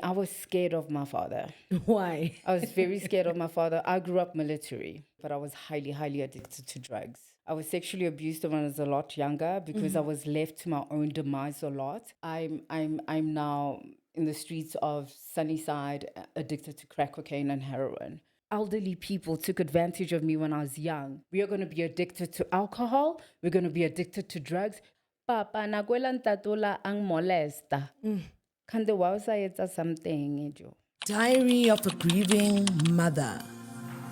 I was scared of my father. Why? I was very scared of my father. I grew up military, but I was highly, highly addicted to drugs. I was sexually abused when I was a lot younger because I was left to my own demise a lot. I'm now in the streets of Sunnyside, addicted to crack cocaine and heroin. Elderly people took advantage of me when I was young. We are going to be addicted to alcohol. We're going to be addicted to drugs. Papa, nakwela ntatula ang molesta. Kande wawusayetsa something, Joe. Diary of a Grieving Mother.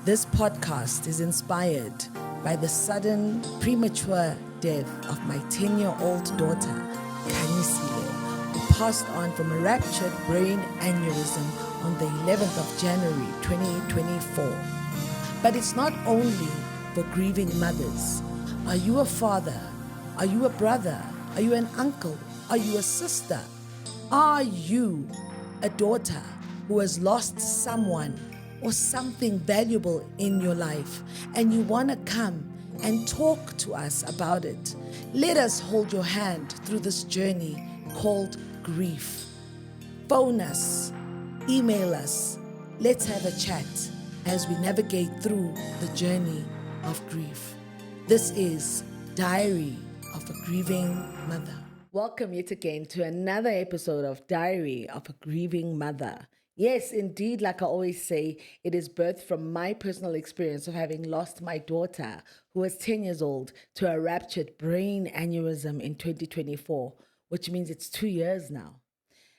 This podcast is inspired by the sudden premature death of my 10-year-old daughter, Kanisile, who passed on from a ruptured brain aneurysm on the 11th of January 2024. But it's not only for grieving mothers. Are you a father? Are you a brother? Are you an uncle? Are you a sister? Are you a daughter who has lost someone or something valuable in your life and you want to come and talk to us about it? Let us hold your hand through this journey called grief. Phone us, email us, let's have a chat as we navigate through the journey of grief. This is Diary of a Grieving Mother. Welcome yet again to another episode of Diary of a Grieving Mother. Yes, indeed, like I always say, it is birthed from my personal experience of having lost my daughter, who was 10 years old, to a ruptured brain aneurysm in 2024, which means it's 2 years now.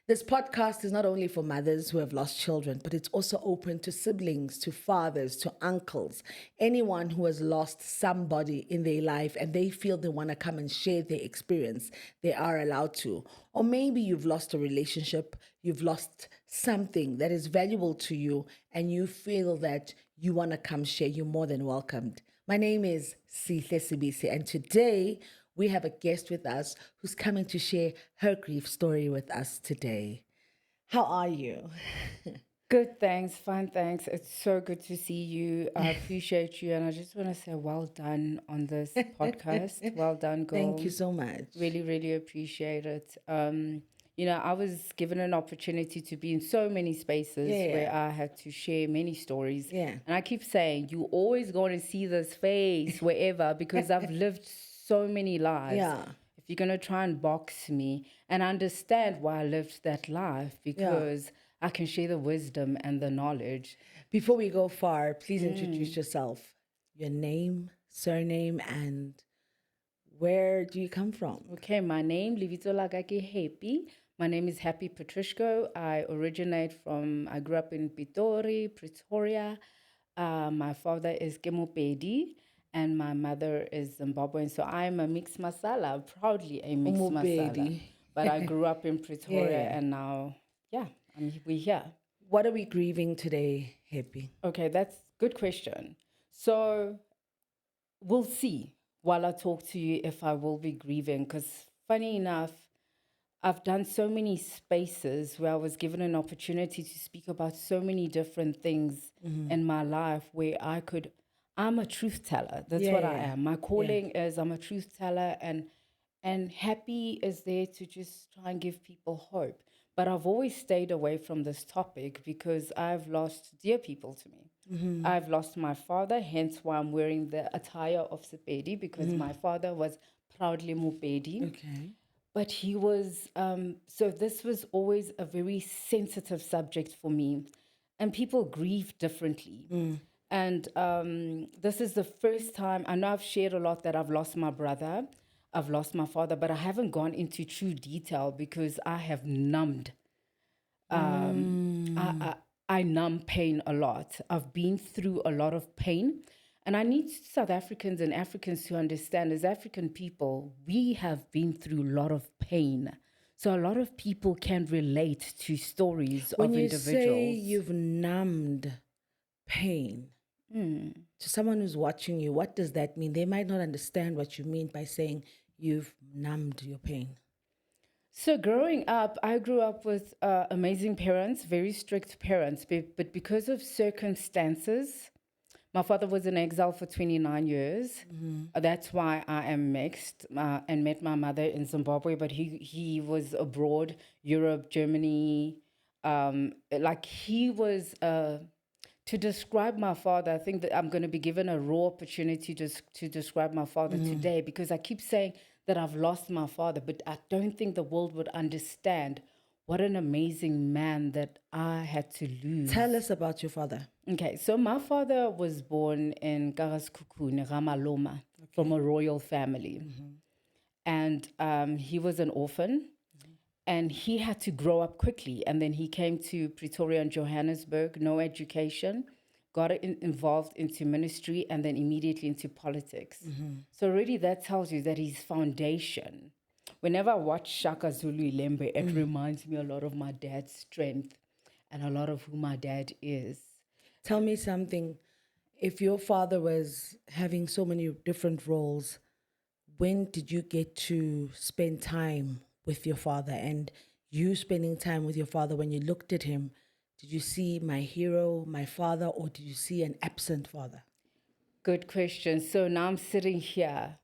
This podcast is not only for mothers who have lost children, but it's also open to siblings, to fathers, to uncles, anyone who has lost somebody in their life and they feel they want to come and share their experience. They are allowed to. Or maybe you've lost a relationship, you've lost something that is valuable to you, and you feel that you want to come share. You're more than welcomed. My name is Sihle Sibisi, and today we have a guest with us who's coming to share her grief story with us today. How are you? Good, thanks. Fine, thanks. It's so good to see you. I appreciate you. And I just want to say well done on this podcast. Well done, girl. Thank you so much. Really, really appreciate it. I was given an opportunity to be in so many spaces where I had to share many stories. Yeah. And I keep saying, you always going to see this face wherever because I've lived so many lives. Yeah. If you're going to try and box me, and I understand why I lived that life because I can share the wisdom and the knowledge. Before we go far, please introduce yourself, your name, surname, and where do you come from? Okay, my name, Livito Lagaki Happy. My name is Happy Patrishko. I grew up in Pretoria. My father is Kemupedi and my mother is Zimbabwean. So I'm a mixed masala, proudly a mixed masala. Umupedi. But I grew up in Pretoria and now, we're here. What are we grieving today, Happy? Okay, that's a good question. So we'll see while I talk to you if I will be grieving, because funny enough, I've done so many spaces where I was given an opportunity to speak about so many different things in my life where I'm a truth teller. That's what I am. My calling is I'm a truth teller, and Happy is there to just try and give people hope. But I've always stayed away from this topic because I've lost dear people to me. I've lost my father, hence why I'm wearing the attire of Sepedi, because my father was proudly Mupedi. Okay. But he was, so this was always a very sensitive subject for me. And people grieve differently. And this is the first time, I know I've shared a lot that I've lost my brother, I've lost my father, but I haven't gone into true detail because I have numbed. I numb pain a lot. I've been through a lot of pain. And I need South Africans and Africans to understand, as African people, we have been through a lot of pain. So a lot of people can relate to stories of individuals. When you say you've numbed pain, to someone who's watching you, what does that mean? They might not understand what you mean by saying you've numbed your pain. So growing up, I grew up with amazing parents, very strict parents, but because of circumstances, my father was in exile for 29 years. That's why I am mixed and met my mother in Zimbabwe, but he was abroad, Europe, Germany, like he was, to describe my father, I think that I'm going to be given a raw opportunity to describe my father today, because I keep saying that I've lost my father, but I don't think the world would understand what an amazing man that I had to lose. Tell us about your father. Okay, so my father was born in Karaskuku, Ramaloma, from a royal family. And he was an orphan, and he had to grow up quickly. And then he came to Pretoria and Johannesburg, no education, got involved into ministry, and then immediately into politics. So already that tells you that his foundation, whenever I watch Shaka Zulu Ilembe, it reminds me a lot of my dad's strength and a lot of who my dad is. Tell me something. If your father was having so many different roles, when did you get to spend time with your father? And you spending time with your father, when you looked at him, did you see my hero, my father, or did you see an absent father? Good question. So now I'm sitting here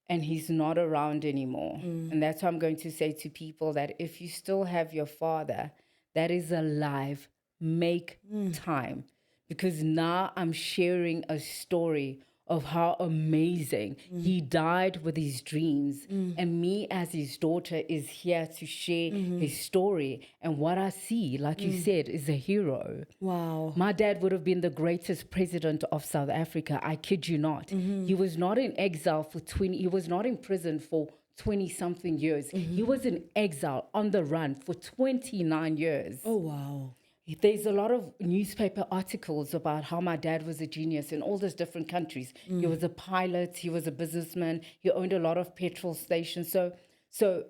and he's not around anymore. And that's what I'm going to say to people, that if you still have your father that is alive, make time. Because now I'm sharing a story of how amazing he died with his dreams. And me as his daughter is here to share his story. And what I see, like you said, is a hero. Wow. My dad would have been the greatest president of South Africa. I kid you not. He was not in exile for he was not in prison for 20 something years. He was in exile on the run for 29 years. Oh, wow. There's a lot of newspaper articles about how my dad was a genius in all these different countries. He was a pilot, he was a businessman, he owned a lot of petrol stations. So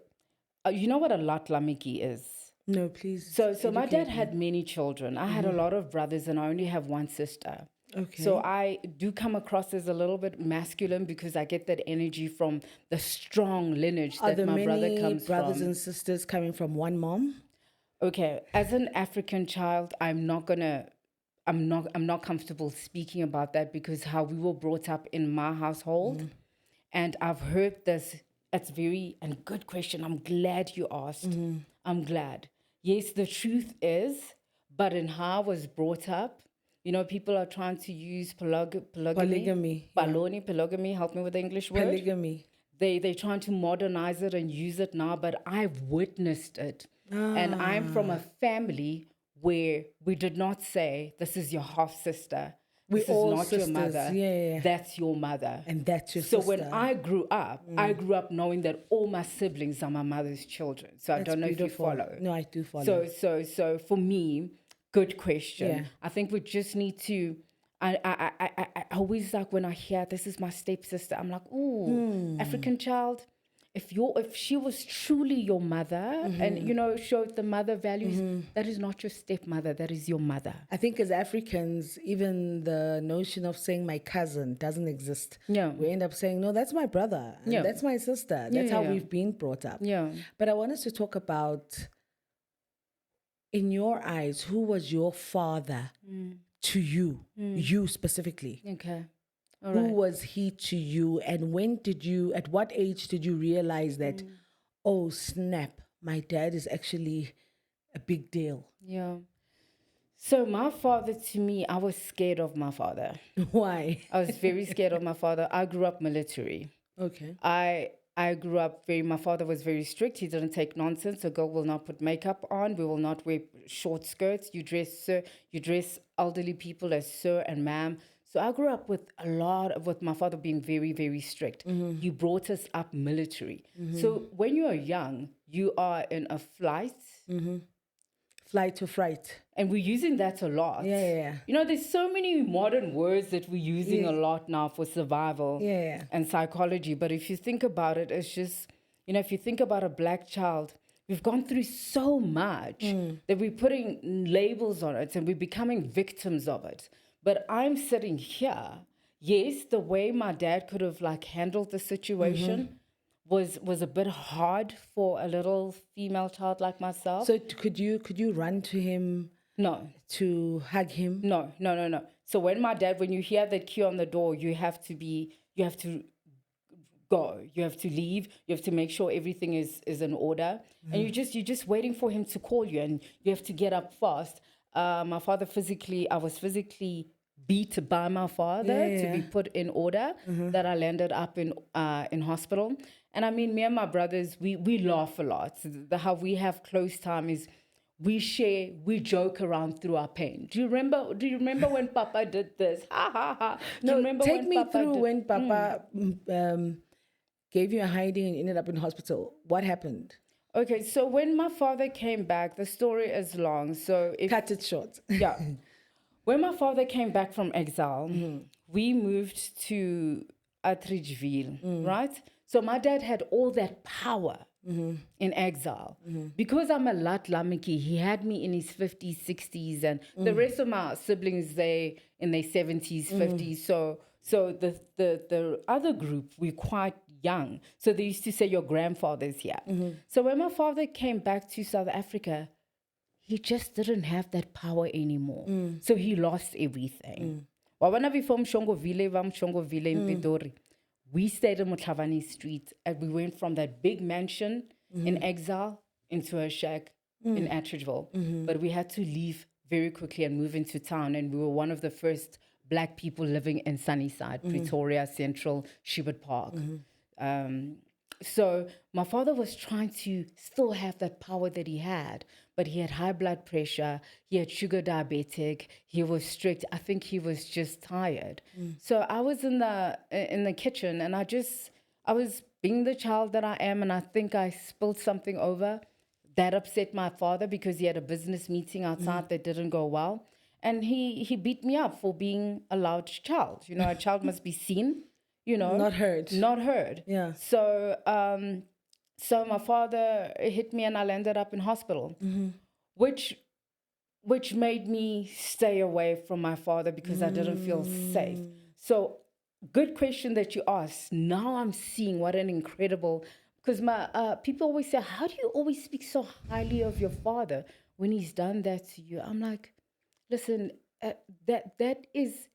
you know what a latlamiki is? No, please. So my dad had many children. I had a lot of brothers and I only have one sister. Okay. So I do come across as a little bit masculine because I get that energy from the strong lineage Are that there my brother many comes brothers from. and sisters coming from one mom? Okay, as an African child, I'm not comfortable speaking about that because how we were brought up in my household. And I've heard this, and good question. I'm glad you asked. I'm glad. Yes, the truth is, but in how I was brought up, you know, people are trying to use polygamy. Polygamy, yeah. Polygamy, help me with the English word. Polygamy. They're trying to modernize it and use it now, but I've witnessed it. And I'm from a family where we did not say, this is your half sister. We This all is not sisters. your mother. Yeah. That's your mother. And that's your So sister. when I grew up knowing that all my siblings are my mother's children. So I don't know beautiful. if you follow. No, I do follow. So for me, good question. Yeah. I think we just need to. I always like when I hear this is my stepsister. I'm like, ooh, African child. If she was truly your mother and you know showed the mother values, that is not your stepmother. That is your mother. I think as Africans, even the notion of saying my cousin doesn't exist. Yeah. We end up saying, no, that's my brother. And Yeah. that's my sister. That's how we've been brought up. Yeah. But I want us to talk about, in your eyes, who was your father to you? You specifically. Okay. All Who right. was he to you? And at what age did you realize that, oh, snap, my dad is actually a big deal? Yeah. So my father, to me, I was scared of my father. Why? I was very scared of my father. I grew up military. Okay. I grew up my father was very strict. He didn't take nonsense. A girl will not put makeup on. We will not wear short skirts. You dress elderly people as sir and ma'am. So I grew up with with my father being very, very strict. He brought us up military. So when you are young, you are in a flight. Flight to fright. And we're using that a lot. Yeah. You know, there's so many modern words that we're using a lot now for survival and psychology. But if you think about it, it's just, you know, if you think about a black child, we've gone through so much that we're putting labels on it and we're becoming victims of it. But I'm sitting here. Yes, the way my dad could have handled the situation was a bit hard for a little female child like myself. So could you run to him? No. To hug him? No. So when you hear that key on the door, you have to go. You have to leave. You have to make sure everything is in order. And you're just waiting for him to call you, and you have to get up fast. My father I was physically beat by my father to be put in order, that I landed up in hospital. And I mean, me and my brothers, we laugh a lot. How we have close time is we joke around through our pain. Do you remember when Papa did this? Ha ha ha. Do you remember take when me Papa through did, when Papa gave you a hiding and ended up in hospital. What happened? Okay, so when my father came back, the story is long. So Cut it short. yeah. When my father came back from exile, we moved to Atteridgeville, right? So my dad had all that power in exile. Because I'm a Latlamiki, he had me in his 50s, 60s, and the rest of my siblings, they in their 70s, 50s. So the other group, we're quite young. So they used to say, your grandfather's here. So when my father came back to South Africa, he just didn't have that power anymore. So he lost everything. Wabana before Mshongoville in Pitori, we stayed in Mutlavani Street, and we went from that big mansion in exile into a shack in Atteridgeville. But we had to leave very quickly and move into town, and we were one of the first Black people living in Sunnyside, Pretoria Central, Schubert Park. So my father was trying to still have that power that he had, but he had high blood pressure, he had sugar diabetic, he was strict. I think he was just tired. So I was in the kitchen, and I was being the child that I am, and I think I spilled something over. That upset my father because he had a business meeting outside that didn't go well. And he beat me up for being a loud child. You know, a child must be seen, you know. Not heard. Not heard. Yeah. So so my father hit me, and I landed up in hospital, which made me stay away from my father because I didn't feel safe. So good question that you asked. Now I'm seeing what an incredible, because my people always say, how do you always speak so highly of your father when he's done that to you? I'm like, listen, that is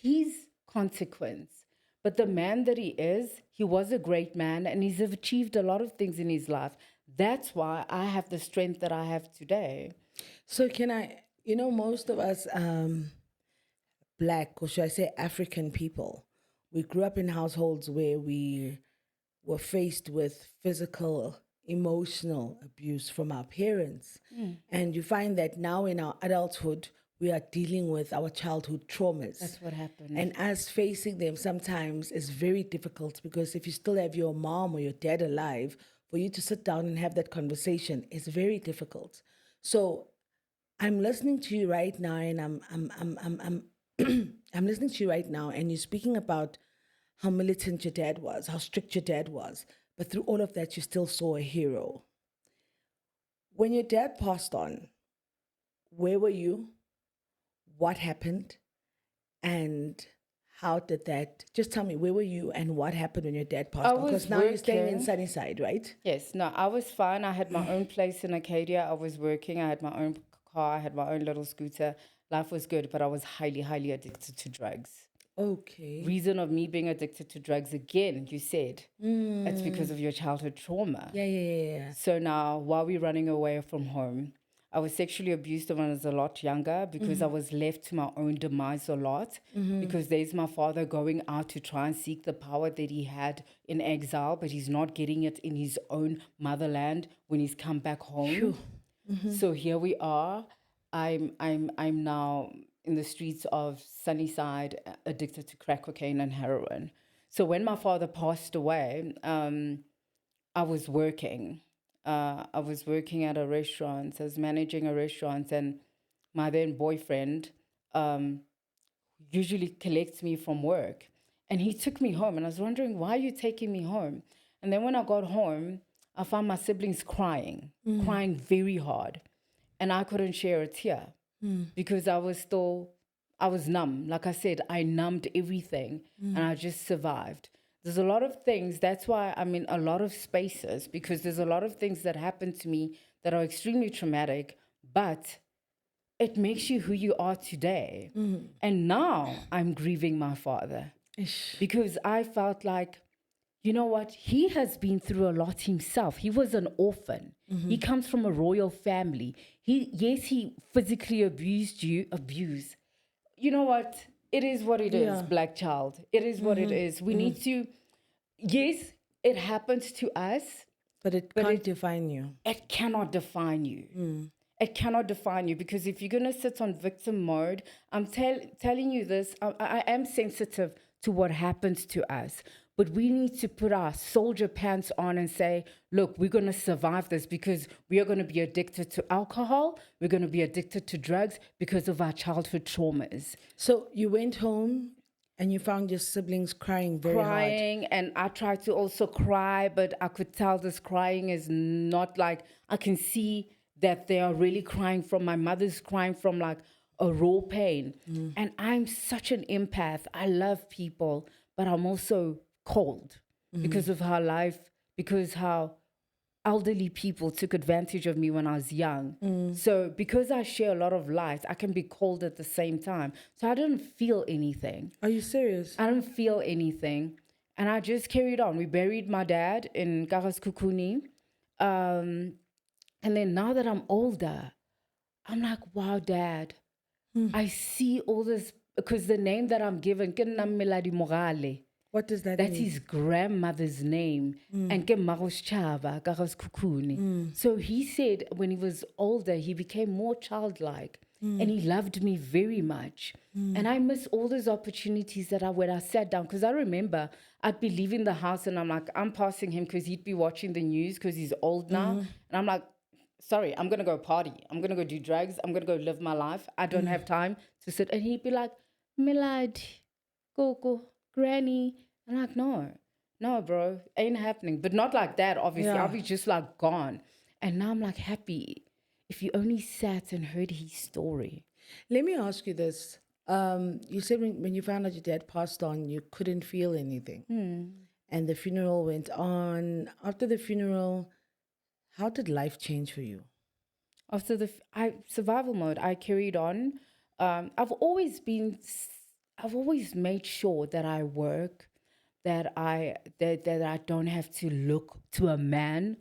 his consequence. But the man that he was a great man, and he's achieved a lot of things in his life. That's why I have the strength that I have today. So can I, most of us Black, or should I say African people, we grew up in households where we were faced with physical, emotional abuse from our parents. And you find that now in our adulthood, we are dealing with our childhood traumas. That's what happened. And us facing them sometimes is very difficult, because if you still have your mom or your dad alive, for you to sit down and have that conversation is very difficult. So I'm listening to you right now, and I'm I'm listening to you right now, and you're speaking about how militant your dad was, how strict your dad was, but through all of that, you still saw a hero. When your dad passed on, where were you? What happened? And how did that, just tell me, where were you and what happened when your dad passed on? Because now you're staying in Sunnyside, right? Yes, no, I was fine. I had my own place in Acadia. I was working. I had my own car. I had my own little scooter. Life was good, but I was highly, highly addicted to drugs. Okay. Reason of me being addicted to drugs, again, you said, it's because of your childhood trauma. Yeah. So now, while we're running away from home, I was sexually abused when I was a lot younger, because I was left to my own demise a lot, because there's my father going out to try and seek the power that he had in exile, but he's not getting it in his own motherland when he's come back home. So here we are. I'm now in the streets of Sunnyside, addicted to crack cocaine and heroin. So when my father passed away, I was working. I was working at a restaurant. I was managing a restaurant, and my then boyfriend usually collects me from work. And he took me home, and I was wondering, why are you taking me home? And then when I got home, I found my siblings crying very hard. And I couldn't share a tear because I was numb. Like I said, I numbed everything and I just survived. There's a lot of things. That's why I'm in a lot of spaces, because there's a lot of things that happen to me that are extremely traumatic, but it makes you who you are today. And now I'm grieving my father because I felt like You know what? He has been through a lot himself. He was an orphan. He comes from a royal family. He physically abused you. You know what? It is what it is, black child. It is what it is. We need to, yes, it happens to us. But it can't define you. It cannot define you. It cannot define you, because if you're going to sit on victim mode, I'm telling you this, I am sensitive to what happens to us. But we need to put our soldier pants on and say, look, we're going to survive this, because we are going to be addicted to alcohol. We're going to be addicted to drugs because of our childhood traumas. So you went home and you found your siblings crying very hard. And I tried to also cry, but I could tell this crying is not like, I can see that they are really crying from, my mother's crying from like a raw pain. And I'm such an empath. I love people, but I'm also cold because of how elderly people took advantage of me when I was young. So because I share a lot of light, I can be cold at the same time. So I didn't feel anything. Are you serious? I didn't feel anything. And I just carried on. We buried my dad in Karaskukuni. And then now that I'm older, I'm like, wow, Dad, I see all this, because the name that I'm given, ke nna Meladi Morale. What does that That's mean? his grandmother's name. And ke Magos Chava, Garas Kukuni. So he said when he was older, he became more childlike. And he loved me very much. And I miss all those opportunities that when I sat down, because I remember I'd be leaving the house and I'm like, I'm passing him because he'd be watching the news because he's old now. And I'm like, sorry, I'm going to go party. I'm going to go do drugs. I'm going to go live my life. I don't have time to sit. And he'd be like, Milad, go, granny. I'm like, no, bro, ain't happening. But not like that, obviously. Yeah. I'll be just like gone. And now I'm like happy. If you only sat and heard his story. Let me ask you this. You said when you found out your dad passed on, you couldn't feel anything. And the funeral went on. After the funeral, how did life change for you? After survival mode, I carried on. I've always made sure that I work, that I don't have to look to a man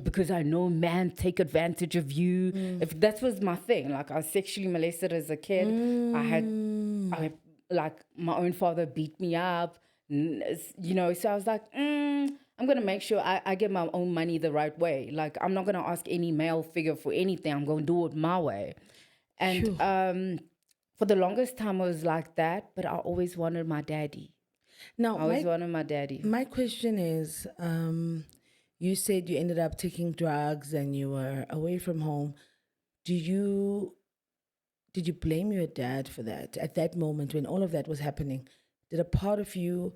because I know men take advantage of you. If that was my thing, like I was sexually molested as a kid. I like my own father beat me up, so I was like, I'm going to make sure I get my own money the right way. Like, I'm not going to ask any male figure for anything. I'm going to do it my way. And for the longest time, I was like that, but I always wanted my daddy. Now, I always wanted my daddy. My question is, you said you ended up taking drugs and you were away from home. Did you blame your dad for that? At that moment when all of that was happening, did a part of you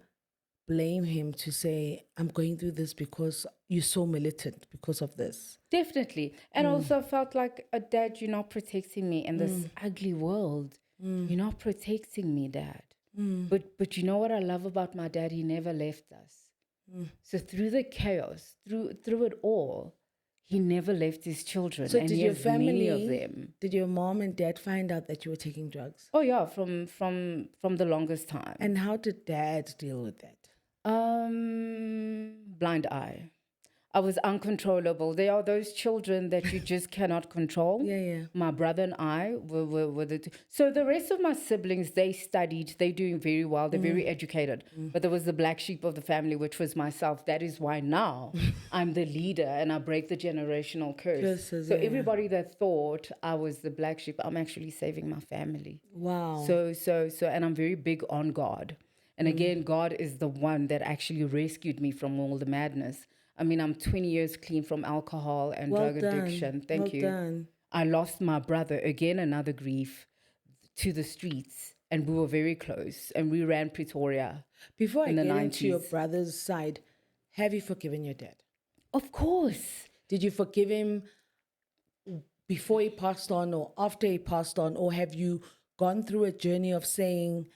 blame him to say, I'm going through this because you're so militant because of this? Definitely. And also felt like, a dad, you're not protecting me in this ugly world. You're not protecting me, Dad. But you know what I love about my dad? He never left us. So through the chaos, through it all, he never left his children. So and did he your has many of family, them. did your mom and dad find out that you were taking drugs? Oh yeah, from the longest time. And how did dad deal with that? Blind eye. I was uncontrollable. They are those children that you just cannot control. Yeah. My brother and I were the two. So the rest of my siblings, they studied. They're doing very well. They're very educated. But there was the black sheep of the family, which was myself. That is why now I'm the leader and I break the generational curse. Curses, So yeah. everybody that thought I was the black sheep, I'm actually saving my family. Wow. So, and I'm very big on God. And again, God is the one that actually rescued me from all the madness. I mean, I'm 20 years clean from alcohol and drug addiction. Thank you. Done. I lost my brother, again, another grief, to the streets. And we were very close. And we ran Pretoria. Before I in the get into your 90s. brother's side, have you forgiven your dad? Of course. Did you forgive him before he passed on or after he passed on? Or have you gone through a journey of saying,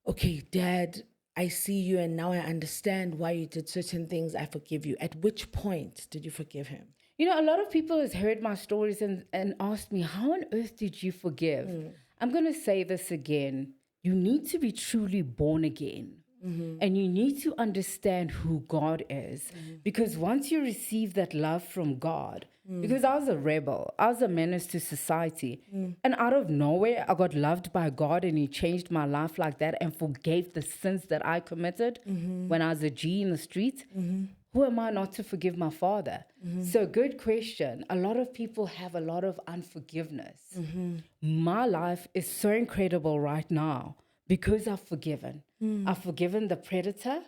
okay, Dad, I see you and now I understand why you did certain things. I forgive you. At which point did you forgive him? You know, a lot of people has heard my stories and asked me, how on earth did you forgive? I'm going to say this again. You need to be truly born again. And you need to understand who God is. Because once you receive that love from God, because I was a rebel, I was a menace to society. And out of nowhere, I got loved by God and He changed my life like that and forgave the sins that I committed when I was a G in the street. Who am I not to forgive my Father? So, good question. A lot of people have a lot of unforgiveness. My life is so incredible right now because I've forgiven. I've forgiven the predator.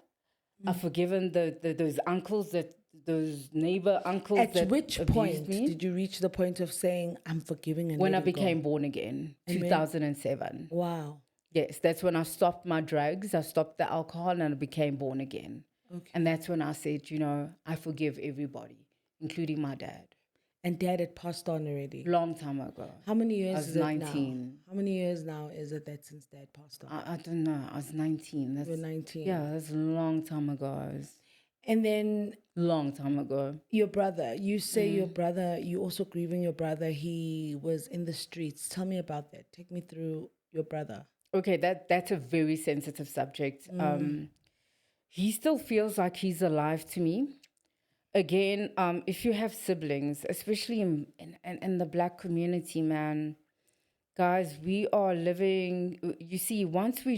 I've forgiven those uncles those neighbor uncles At that which abused point me. did you reach the point of saying, I'm forgiving and When I letting became go? born again, And when? 2007. Wow. Yes, that's when I stopped my drugs, I stopped the alcohol, and I became born again. Okay. And that's when I said, I forgive everybody, including my dad. And Dad had passed on already. Long time ago. How many years I was is it 19. now? How many years now is it that since Dad passed on? I don't know. I was 19. You were 19. Yeah, that's a long time ago. And then Long time ago. your brother, you say your brother, you also grieving your brother. He was in the streets. Tell me about that. Take me through your brother. Okay, that's a very sensitive subject. He still feels like he's alive to me. Again, if you have siblings, especially in the Black community, man, guys, we are living, you see, once we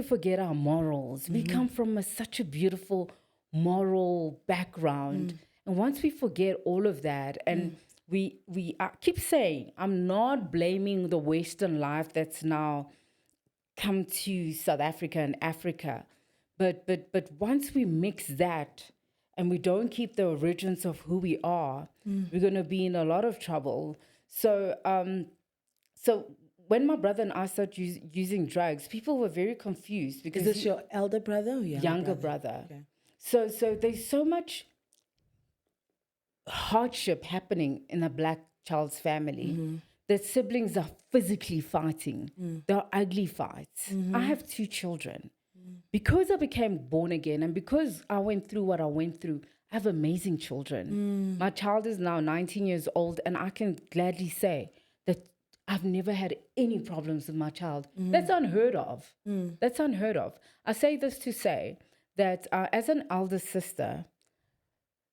forget our morals, we come from such a beautiful moral background. And once we forget all of that, and I keep saying, I'm not blaming the Western life that's now come to South Africa and Africa. But once we mix that and we don't keep the origins of who we are, we're going to be in a lot of trouble. So when my brother and I started using drugs, people were very confused because Is this your elder brother or younger brother. Okay. So there's so much hardship happening in a Black child's family that siblings are physically fighting. They're ugly fights. I have 2 children. Because I became born again and because I went through what I went through, I have amazing children. My child is now 19 years old, and I can gladly say that I've never had any problems with my child. That's unheard of. That's unheard of. I say this to say that as an elder sister,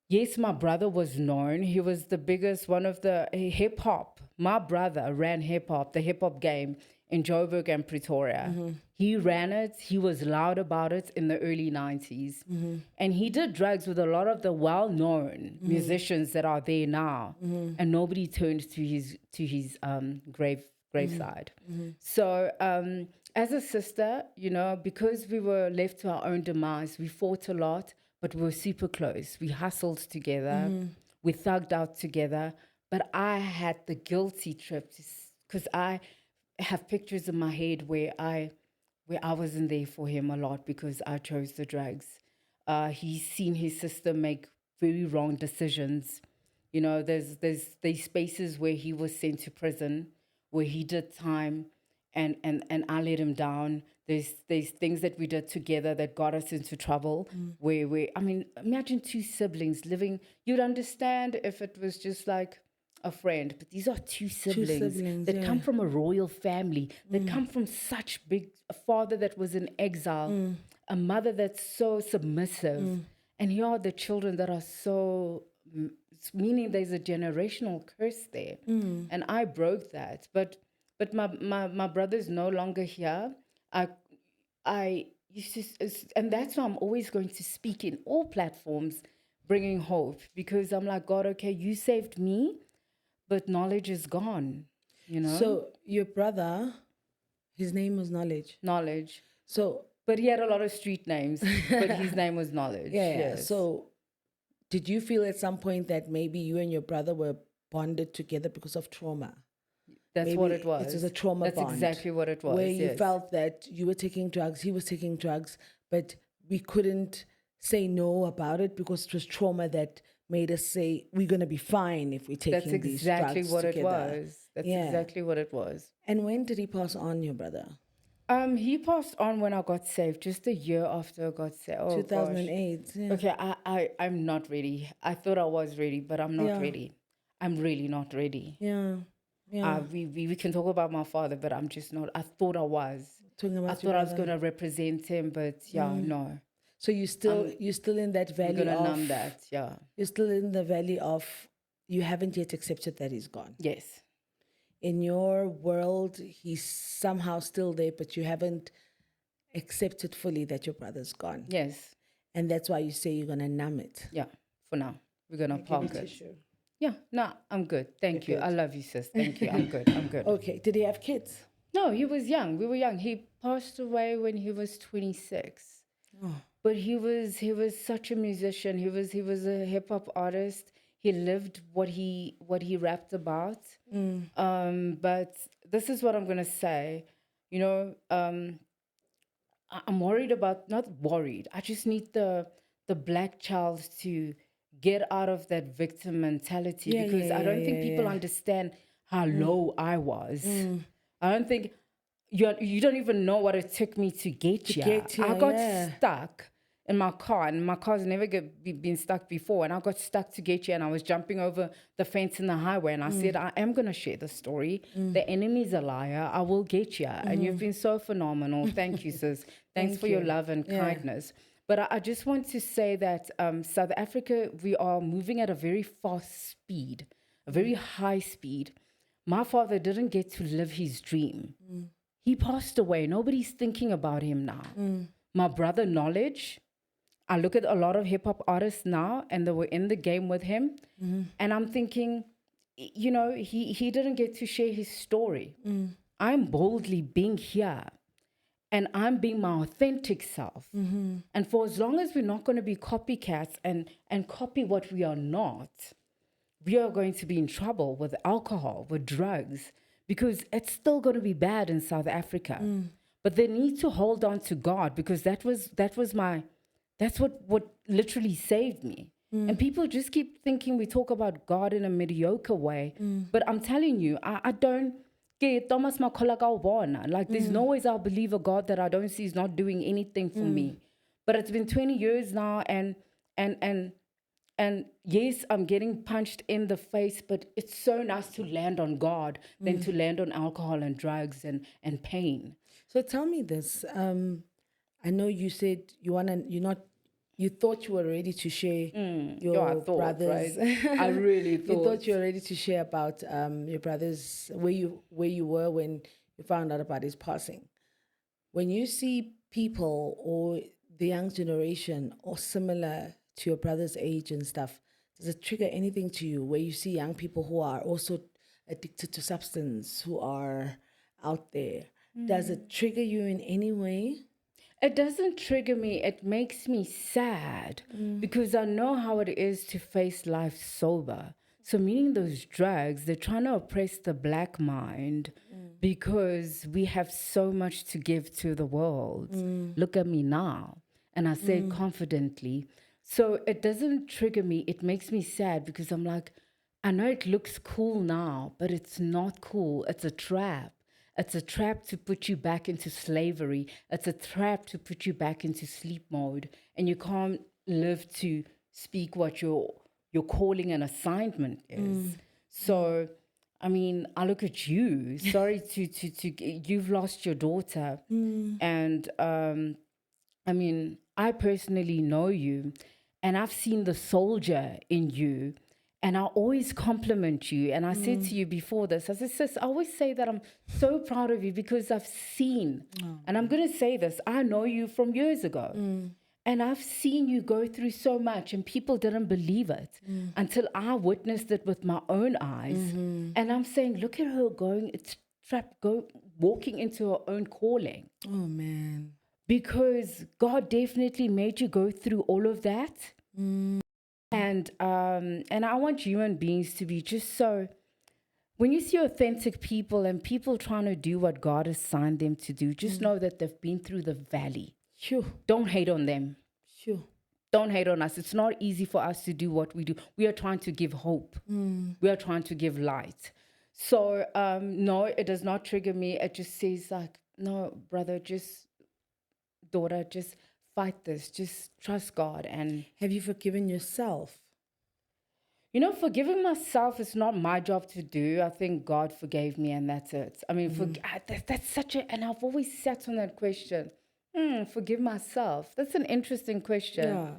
yes, my brother was known. He was the biggest, one of the hip hop. My brother ran hip hop, the hip hop game in Joburg and Pretoria. He ran it. He was loud about it in the early 90s. And he did drugs with a lot of the well-known musicians that are there now. And nobody turned to his graveside. So as a sister, because we were left to our own demise, we fought a lot, but we were super close. We hustled together. We thugged out together. But I had the guilty trip because I have pictures in my head where I wasn't there for him a lot because I chose the drugs. He's seen his sister make very wrong decisions. There's spaces where he was sent to prison, where he did time, and I let him down. There's things that we did together that got us into trouble. Imagine 2 siblings living. You'd understand if it was just like a friend, but these are 2 siblings that come from a royal family, that come from such a father that was in exile, a mother that's so submissive, and here are the children that are so, meaning there's a generational curse there, and I broke that. But my brother's no longer here. I used to, and that's why I'm always going to speak in all platforms, bringing hope, because I'm like, God, okay, you saved me. But knowledge is gone, So your brother, his name was Knowledge. Knowledge. So, but he had a lot of street names, but his name was Knowledge. Yeah. Yes. So did you feel at some point that maybe you and your brother were bonded together because of trauma? That's Maybe what it was. It was a trauma bond. That's exactly what it was. Where you felt that you were taking drugs, he was taking drugs, but we couldn't say no about it because it was trauma that made us say we're going to be fine if we're taking these drugs together. That's exactly what it was. That's exactly what it was. And when did he pass on, your brother? He passed on when I got saved, just a year after I got saved. 2008. Yeah. Okay, I'm not ready. I thought I was ready, but I'm not ready. I'm really not ready. Yeah. Yeah. We can talk about my father, but I'm just not. I thought I was. Talking about I your thought I was brother. going to represent him, but yeah, no. So you're still in that I'm valley going to of numb that. Yeah. you're still in the valley of you haven't yet accepted that he's gone. Yes. In your world, he's somehow still there, but you haven't accepted fully that your brother's gone. Yes. And that's why you say you're gonna numb it. Yeah. For now, we're going to Give me park it. tissue. Yeah. No, I'm good. Thank you. You're I good. love you, sis. Thank you. I'm good. I'm good. Okay. Did he have kids? No, he was young. We were young. He passed away when he was 26. Oh. But he was such a musician. He was a hip hop artist. He lived what he rapped about. But this is what I'm gonna say. You know, I'm worried about, not worried. I just need the black child to get out of that victim mentality, because I don't think people understand how low I was. I don't think you don't even know what it took me to get here. I got stuck in my car, and my car's never been stuck before, and I got stuck to get here, and I was jumping over the fence in the highway, and I said, I am going to share the story. The enemy's a liar. I will get you. And you've been so phenomenal. Thank you, sis. Thanks for your love and kindness. But I just want to say that South Africa, we are moving at a very fast speed, a very high speed. My father didn't get to live his dream. He passed away. Nobody's thinking about him now. My brother, Knowledge, I look at a lot of hip hop artists now, and they were in the game with him. And I'm thinking, you know, he didn't get to share his story. I'm boldly being here, and I'm being my authentic self. And for as long as we're not going to be copycats and copy what we are not, we are going to be in trouble with alcohol, with drugs, because it's still going to be bad in South Africa. But they need to hold on to God, because that's what literally saved me. And people just keep thinking we talk about God in a mediocre way. But I'm telling you, I don't get Thomas Makolagawana. Like, there's no ways I'll believe a God that I don't see is not doing anything for me. But it's been 20 years now, and yes, I'm getting punched in the face, but it's so nice to land on God than to land on alcohol and drugs and pain. So tell me this. I know you said you thought you were ready to share your brothers. Right? I really thought. You thought you were ready to share about your brothers, where you were when you found out about his passing. When you see people or the young generation or similar to your brother's age and stuff, does it trigger anything to you where you see young people who are also addicted to substance, who are out there? Does it trigger you in any way? It doesn't trigger me. It makes me sad because I know how it is to face life sober. So meaning those drugs, they're trying to oppress the black mind because we have so much to give to the world. Look at me now. And I say it confidently. So it doesn't trigger me. It makes me sad because I'm like, I know it looks cool now, but it's not cool. It's a trap. It's a trap to put you back into slavery. It's a trap to put you back into sleep mode. And you can't live to speak what your calling and assignment is. So, I mean, I look at you. Sorry you've lost your daughter. And, I mean, I personally know you. And I've seen the soldier in you. And I always compliment you. And I said to you before this, I said, sis, I always say that I'm so proud of you because I've seen, and I'm going to say this, I know you from years ago. And I've seen you go through so much and people didn't believe it until I witnessed it with my own eyes. And I'm saying, look at her walking into her own calling. Oh, man. Because God definitely made you go through all of that. And I want human beings to be just so, when you see authentic people and people trying to do what God has assigned them to do, just know that they've been through the valley. Sure. Don't hate on them. Sure. Don't hate on us. It's not easy for us to do what we do. We are trying to give hope. We are trying to give light. So, no, it does not trigger me. It just says like, no, brother, daughter, just fight this. Just trust God. And have you forgiven yourself? Forgiving myself is not my job to do. I think God forgave me and that's it. I mean, that's such a, and I've always sat on that question. Forgive myself. That's an interesting question. Yeah.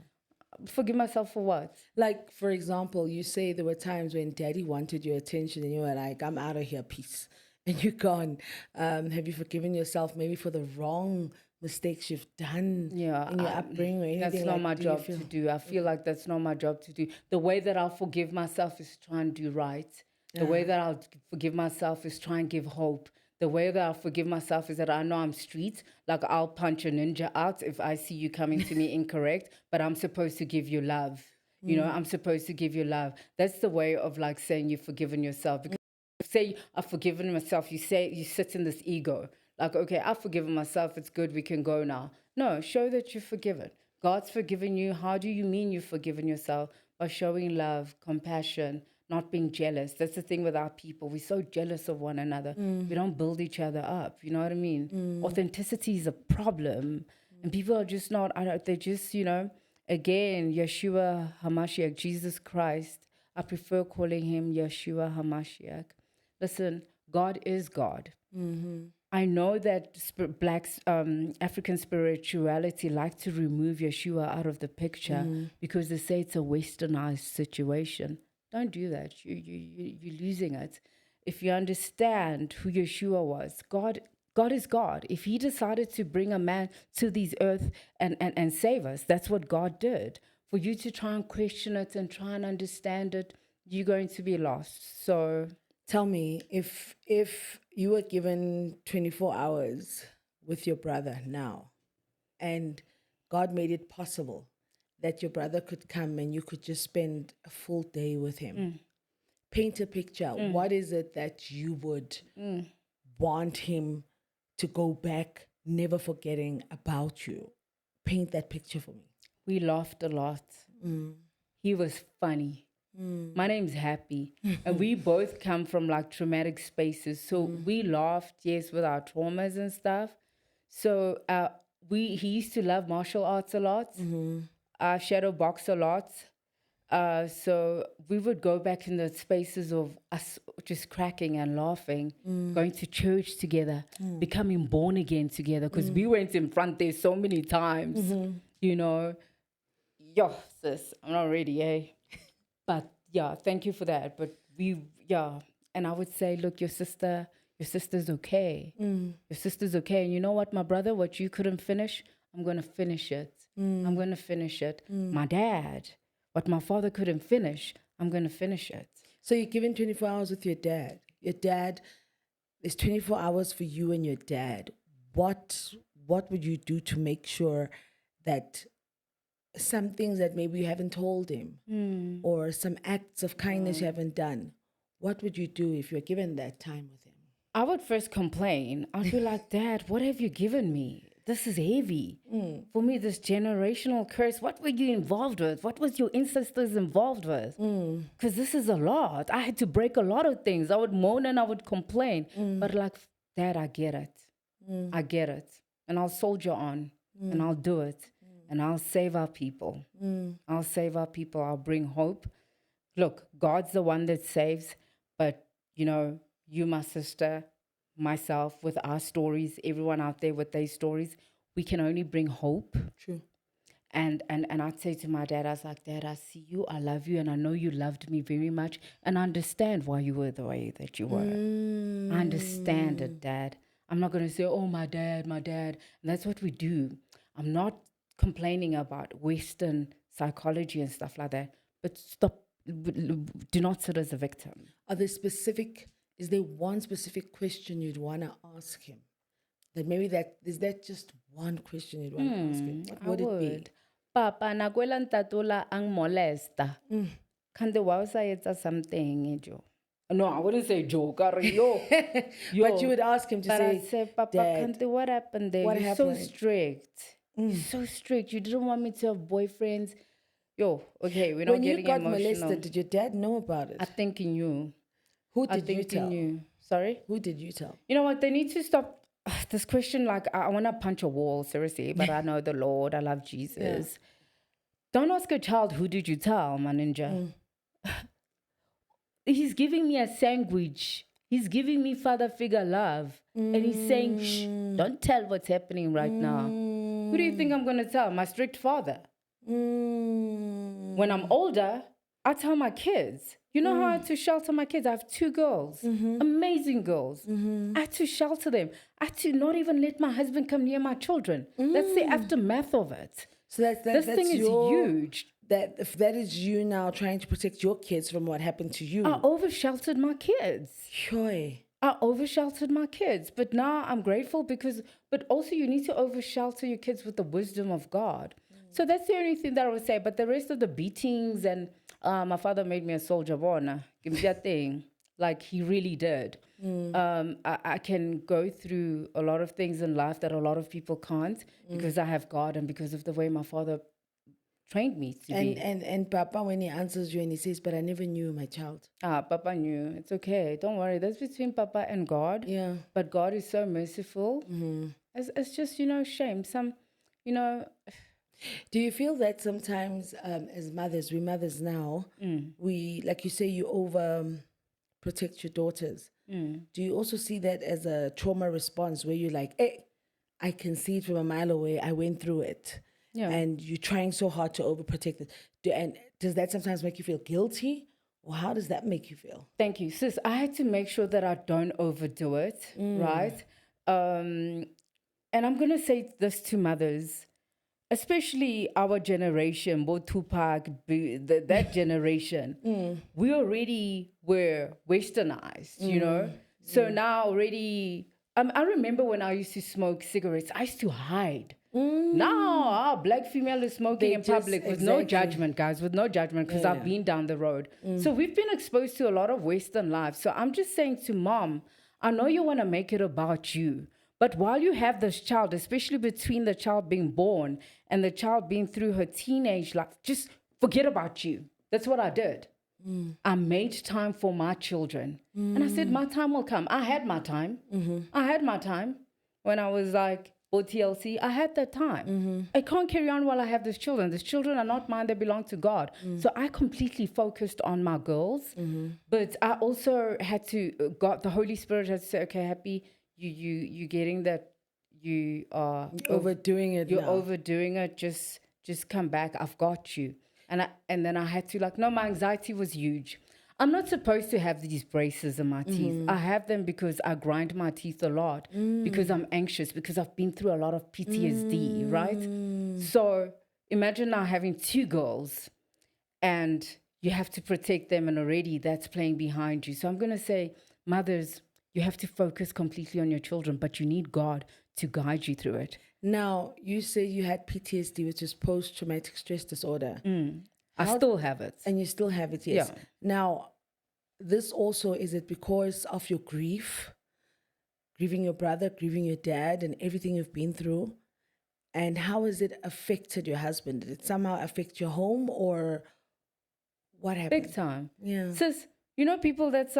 Forgive myself for what? Like, for example, you say there were times when daddy wanted your attention and you were like, I'm out of here, peace. And you're gone. Have you forgiven yourself maybe for the wrong mistakes you've done in your upbringing or anything? That's not my job to do. I feel like that's not my job to do. The way that I'll forgive myself is try and do right. The way that I'll forgive myself is try and give hope. The way that I'll forgive myself is that I know I'm street. Like I'll punch a ninja out if I see you coming to me incorrect, but I'm supposed to give you love. I'm supposed to give you love. That's the way of like saying you've forgiven yourself. Because say I've forgiven myself, you sit in this ego. Like, okay, I've forgiven myself. It's good. We can go now. No, show that you're forgiven. God's forgiven you. How do you mean you've forgiven yourself? By showing love, compassion, not being jealous. That's the thing with our people. We're so jealous of one another. We don't build each other up. You know what I mean? Authenticity is a problem. And people are just not, they're just, again, Yeshua HaMashiach, Jesus Christ. I prefer calling him Yeshua HaMashiach. Listen, God is God. I know that African spirituality like to remove Yeshua out of the picture because they say it's a westernized situation. Don't do that. You're losing it. If you understand who Yeshua was, God is God. If he decided to bring a man to this earth and save us, that's what God did. For you to try and question it and try and understand it, you're going to be lost. So tell me, if you were given 24 hours with your brother now, and God made it possible that your brother could come and you could just spend a full day with him, paint a picture. What is it that you would want him to go back, never forgetting about you? Paint that picture for me. We laughed a lot. He was funny. My name's Happy. And we both come from like traumatic spaces. So we laughed, yes, with our traumas and stuff. So he used to love martial arts a lot. Shadow box a lot. So we would go back in the spaces of us just cracking and laughing, going to church together, becoming born again together, because we went in front there so many times, Yo, sis, I'm not ready, eh? But yeah, thank you for that. But and I would say, look, your sister's okay. Your sister's okay. And you know what, my brother, what you couldn't finish, I'm going to finish it. I'm going to finish it. My dad, what my father couldn't finish, I'm going to finish it. So you're given 24 hours with your dad. Your dad, there's 24 hours for you and your dad. What would you do to make sure that some things that maybe you haven't told him or some acts of kindness you haven't done, what would you do if you're given that time with him? I would first complain. I'd be like, Dad, what have you given me? This is heavy. For me, this generational curse, what were you involved with? What was your ancestors involved with? Because this is a lot. I had to break a lot of things. I would moan and I would complain. But like, Dad, I get it. I get it. And I'll soldier on and I'll do it. And I'll save our people. I'll save our people. I'll bring hope. Look, God's the one that saves. But, you, my sister, myself, with our stories, everyone out there with their stories, we can only bring hope. True. And I'd say to my dad, I was like, Dad, I see you, I love you, and I know you loved me very much, and I understand why you were the way that you were. I understand it, Dad. I'm not going to say, oh, my dad. And that's what we do. I'm not complaining about Western psychology and stuff like that, but stop. Do not sit as a victim. Is there one specific question you'd want to ask him? Is that just one question you'd want to ask him? What would it be? Papa, nakwela ntatula ang molesta. Kande wawusayetsa something, Joe. No, I wouldn't say Joe. Yo. But you would ask him to but say, I'd say, Papa, Dad, Kande, what happened there? what You're happened? so strict. You're so strict. You didn't want me to have boyfriends. Yo, okay, we're not when getting you got emotional. molested, did your dad know about it? I think he knew. Who did you tell? Sorry? Who did you tell? You know what? They need to stop this question. Like, I want to punch a wall, seriously, but I know the Lord. I love Jesus. Don't ask a child, who did you tell, my ninja? he's giving me a sandwich. He's giving me father figure love. And he's saying, shh, don't tell what's happening right now. Who do you think I'm going to tell? My strict father. When I'm older, I tell my kids. You know how I had to shelter my kids? I have 2 girls, amazing girls. I had to shelter them. I had to not even let my husband come near my children. That's the aftermath of it. So this thing is huge. If that is you now trying to protect your kids from what happened to you. I over-sheltered my kids. Joy. I over-sheltered my kids. But now I'm grateful but also you need to over-shelter your kids with the wisdom of God. So that's the only thing that I would say. But the rest of the beatings and my father made me a soldier born. Give me that thing. Like he really did. I can go through a lot of things in life that a lot of people can't because I have God and because of the way my father trained me to be. And Papa, when he answers you and he says, but I never knew my child. Papa knew. It's okay. Don't worry. That's between Papa and God. Yeah. But God is so merciful. It's just, shame. Do you feel that sometimes as mothers, we mothers now, we, like you say, you over protect your daughters. Do you also see that as a trauma response where you're like, hey, I can see it from a mile away. I went through it. Yeah. And you're trying so hard to overprotect it. And does that sometimes make you feel guilty? Or how does that make you feel? Thank you. Sis, I had to make sure that I don't overdo it, right? And I'm going to say this to mothers, especially our generation, Bo Tupac, that generation. We already were westernized, So now already, I remember when I used to smoke cigarettes, I used to hide. Now, our black female is smoking in public with no judgment, guys, with no judgment, because I've been down the road. So we've been exposed to a lot of Western life. So I'm just saying to mom, I know you want to make it about you, but while you have this child, especially between the child being born and the child being through her teenage life, just forget about you. That's what I did. I made time for my children. And I said, my time will come. I had my time. I had my time when I was like, OTLC, I had that time. I can't carry on while I have these children. These children are not mine, they belong to God. So I completely focused on my girls. But I also had to, the Holy Spirit had to say, okay, Happy, you getting that you are overdoing it. You're overdoing it. Just come back. I've got you. And then I had to no, my anxiety was huge. I'm not supposed to have these braces in my teeth. I have them because I grind my teeth a lot, because I'm anxious, because I've been through a lot of PTSD, right? So imagine now having 2 girls and you have to protect them, and already that's playing behind you. So I'm going to say, mothers, you have to focus completely on your children, but you need God to guide you through it. Now, you say you had PTSD, which is post-traumatic stress disorder. I still have it. And you still have it, yes. Yeah. Now, this also, is it because of your grief? Grieving your brother, grieving your dad, and everything you've been through? And how has it affected your husband? Did it somehow affect your home, or what happened? Big time. Yeah. Sis, people that's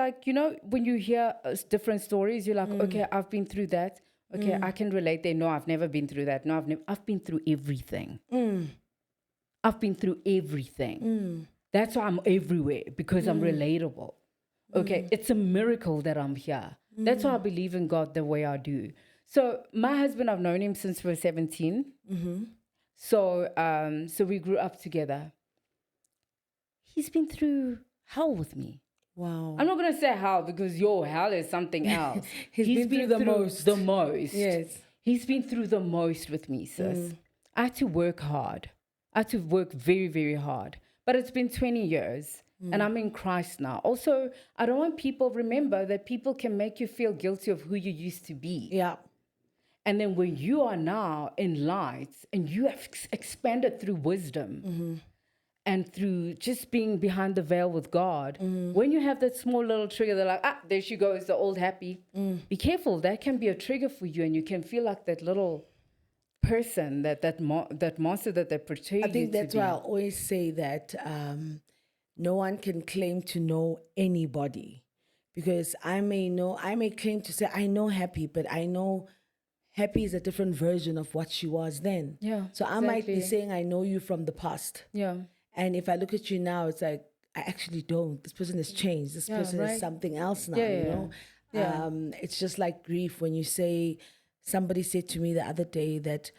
when you hear different stories, you're like, okay, I've been through that. Okay, I can relate there. No, I've never been through that. No, I've been through everything. I've been through everything. That's why I'm everywhere, because I'm relatable. Okay, it's a miracle that I'm here. That's why I believe in God the way I do. So my husband, I've known him since we were 17. So we grew up together. He's been through hell with me. Wow. I'm not going to say hell, because hell is something else. He's been through the most. The most. Yes. He's been through the most with me, sis. I had to work hard. I had to work very, very hard. But it's been 20 years and I'm in Christ now. Also, I don't want people, remember that people can make you feel guilty of who you used to be. Yeah. And then when you are now in light and you have expanded through wisdom and through just being behind the veil with God, when you have that small little trigger, they're like, there she goes, the old Happy. Be careful. That can be a trigger for you, and you can feel like that little person, that monster that they portray you to be. I think that's why I always say that no one can claim to know anybody, because I may claim to say I know Happy, but I know Happy is a different version of what she was then. Yeah. So I might be saying I know you from the past. Yeah. And if I look at you now, it's like I actually don't. This person has changed. This person is right. something else now, Yeah, you yeah, know? yeah. It's just like grief when you say, somebody said to me the other day that,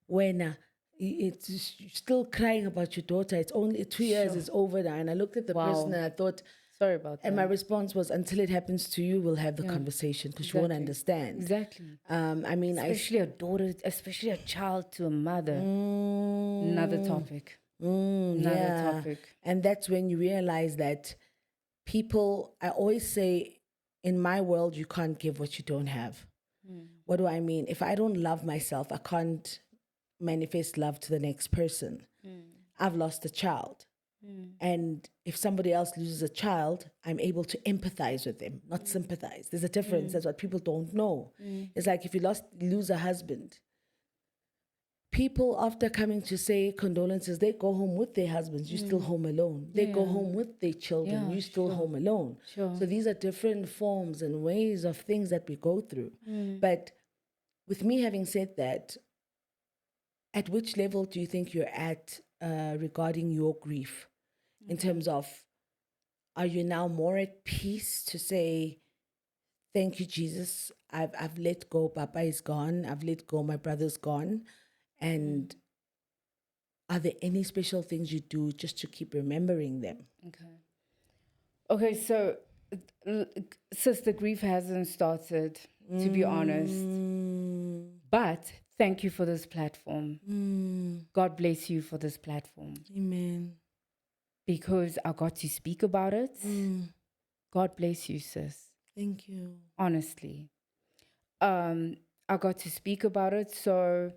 when it's you're still crying about your daughter. It's only 2 years, it's over now. And I looked at the person Wow. and I thought, Sorry about and that. my response was, until it happens to you, we'll have the conversation because you won't understand. Exactly. I mean, Especially a daughter, especially a child to a mother. Another topic. Another yeah. topic. And that's when you realize that people, I always say, in my world, you can't give what you don't have. What do I mean? If I don't love myself, I can't manifest love to the next person. I've lost a child. And if somebody else loses a child, I'm able to empathize with them, not sympathize. There's a difference. That's what people don't know. It's like if you lose a husband, people after coming to say condolences, they go home with their husbands, you're still home alone. They go home with their children, you're still home alone. Sure. So these are different forms and ways of things that we go through. But with me having said that, at which level do you think you're at regarding your grief? In terms of, are you now more at peace to say, thank you, Jesus, I've let go, Papa is gone, I've let go, my brother's gone. And are there any special things you do just to keep remembering them? Okay, so sis, the grief hasn't started, to be honest. But thank you for this platform. God bless you for this platform. Amen. Because I got to speak about it. God bless you, sis. Thank you. Honestly. I got to speak about it, so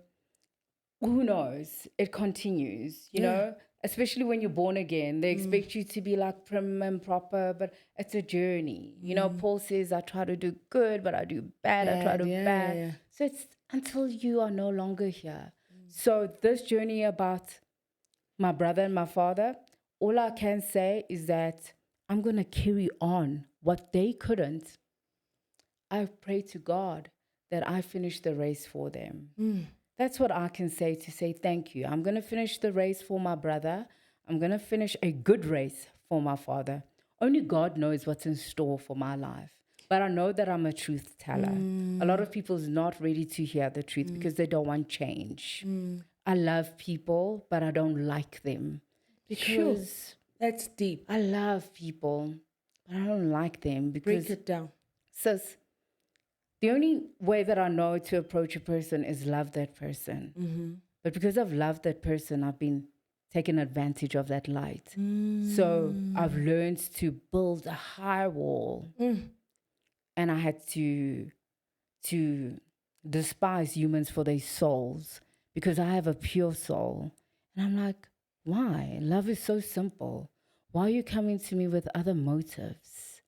who knows? It continues, you know? Especially when you're born again. They expect you to be like prim and proper, but it's a journey. You know, Paul says, I try to do good, but I do bad. I try to do bad. So it's until you are no longer here. So this journey about my brother and my father, all I can say is that I'm going to carry on what they couldn't. I pray to God that I finish the race for them. That's what I can say to say thank you. I'm going to finish the race for my brother. I'm going to finish a good race for my father. Only God knows what's in store for my life. But I know that I'm a truth teller. A lot of people's not ready to hear the truth because they don't want change. I love people, but I don't like them. Because that's deep. I love people, but I don't like them. Because, break it down. Sis, the only way that I know to approach a person is love that person. But because I've loved that person, I've been taken advantage of that light. So I've learned to build a high wall. And I had to despise humans for their souls because I have a pure soul. And I'm like, why? Love is so simple. Why are you coming to me with other motives?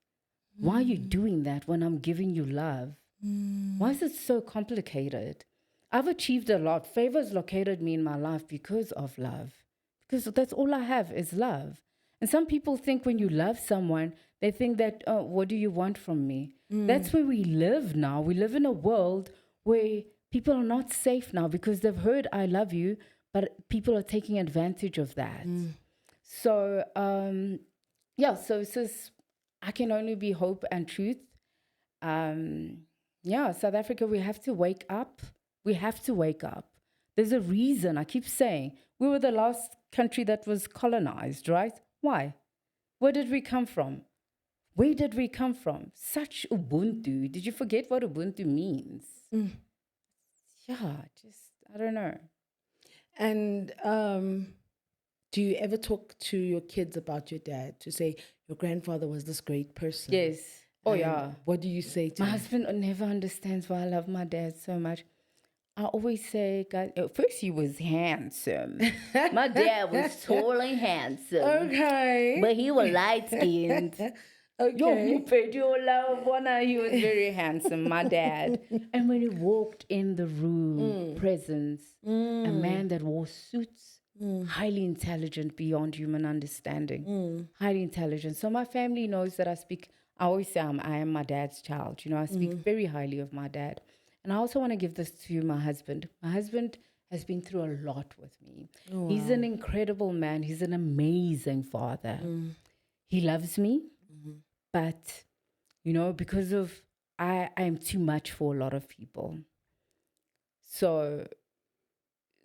Why are you doing that when I'm giving you love? Why is it so complicated? I've achieved a lot. Favors located me in my life because of love. Because that's all I have is love. And some people think when you love someone, they think that, oh, what do you want from me? That's where we live now. We live in a world where people are not safe now because they've heard I love you, but people are taking advantage of that. So, so it's just, I can only be hope and truth. South Africa, we have to wake up. We have to wake up. There's a reason. I keep saying we were the last country that was colonized, right? Why? Where did we come from? Where did we come from? Such Ubuntu. Did you forget what Ubuntu means? I don't know. And do you ever talk to your kids about your dad to say your grandfather was this great person? Yes. Oh, yeah. What do you say to My him? husband never understands why I love my dad so much. I always say, guys, first he was handsome. My dad was tall and handsome. Okay. But he was light-skinned. Okay. He was very handsome, my dad. And when he walked in the room, presence, a man that wore suits, highly intelligent beyond human understanding, highly intelligent. So my family knows that I always say I am my dad's child. You know, I speak very highly of my dad. And I also want to give this to my husband. My husband has been through a lot with me. Oh, He's an incredible man. He's an amazing father. He loves me, but, because of I am too much for a lot of people. So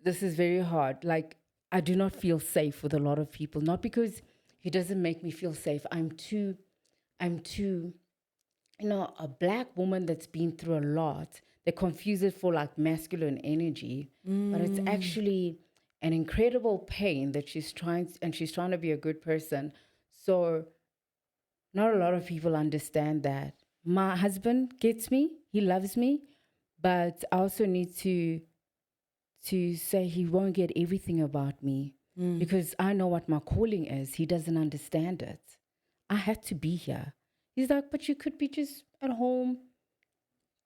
this is very hard. Like, I do not feel safe with a lot of people, not because he doesn't make me feel safe. I'm too, a black woman that's been through a lot. They confuse it for like masculine energy, but it's actually an incredible pain that she's trying to be a good person. So not a lot of people understand that. My husband gets me, he loves me, but I also need to say he won't get everything about me because I know what my calling is. He doesn't understand it. I had to be here. He's like, but you could be just at home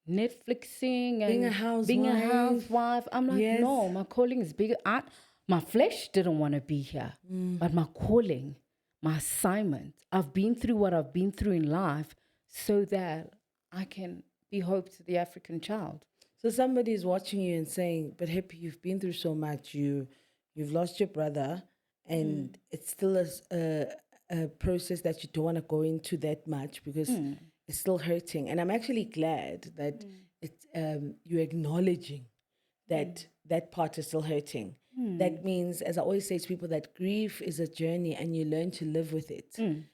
Netflixing and being a housewife. I'm like, Yes. no, my calling is bigger. My flesh didn't want to be here, but my calling, my assignment, I've been through what I've been through in life so that I can be hope to the African child. So somebody is watching you and saying, but Happy, you've been through so much. You've lost your brother, and it's still a process that you don't want to go into that much because it's still hurting. And I'm actually glad that it's you're acknowledging that that part is still hurting. That means, as I always say to people, that grief is a journey and you learn to live with it, and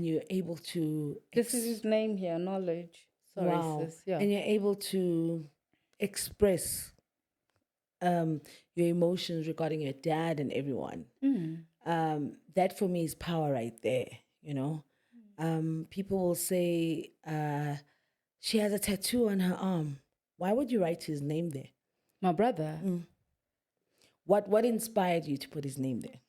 you're able to... This is his name here, knowledge. Sorry, sis. Yeah. And you're able to express your emotions regarding your dad and everyone. That for me is power right there, People will say, she has a tattoo on her arm. Why would you write his name there? My brother. What inspired you to put his name there?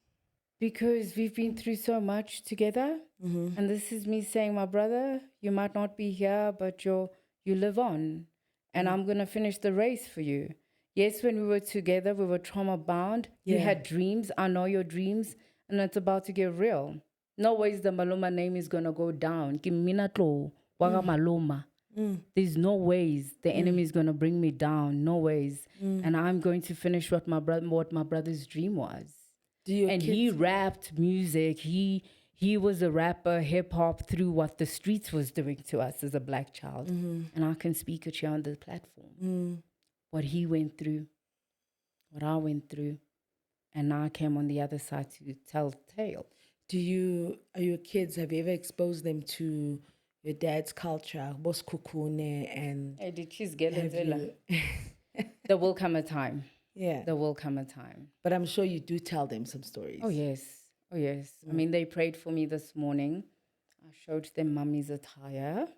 Because we've been through so much together. And this is me saying, my brother, you might not be here, but you live on. And I'm going to finish the race for you. Yes, when we were together, we were trauma bound. You had dreams. I know your dreams. And it's about to get real. No ways the Maloma name is going to go down. Kiminatlo, waga Maloma. There's no ways the enemy is going to bring me down. No ways. And I'm going to finish what my brother's dream was. He rapped music. He was a rapper, hip hop, through what the streets was doing to us as a black child. And I can speak it here on the platform. What he went through, what I went through. And now I came on the other side to tell the tale. Are your kids, have you ever exposed them to your dad's culture, Bos Kukune and... Hey, did she's get it? There will come a time. Yeah. There will come a time. But I'm sure you do tell them some stories. Oh, yes. Oh, yes. I mean, they prayed for me this morning. I showed them mommy's attire.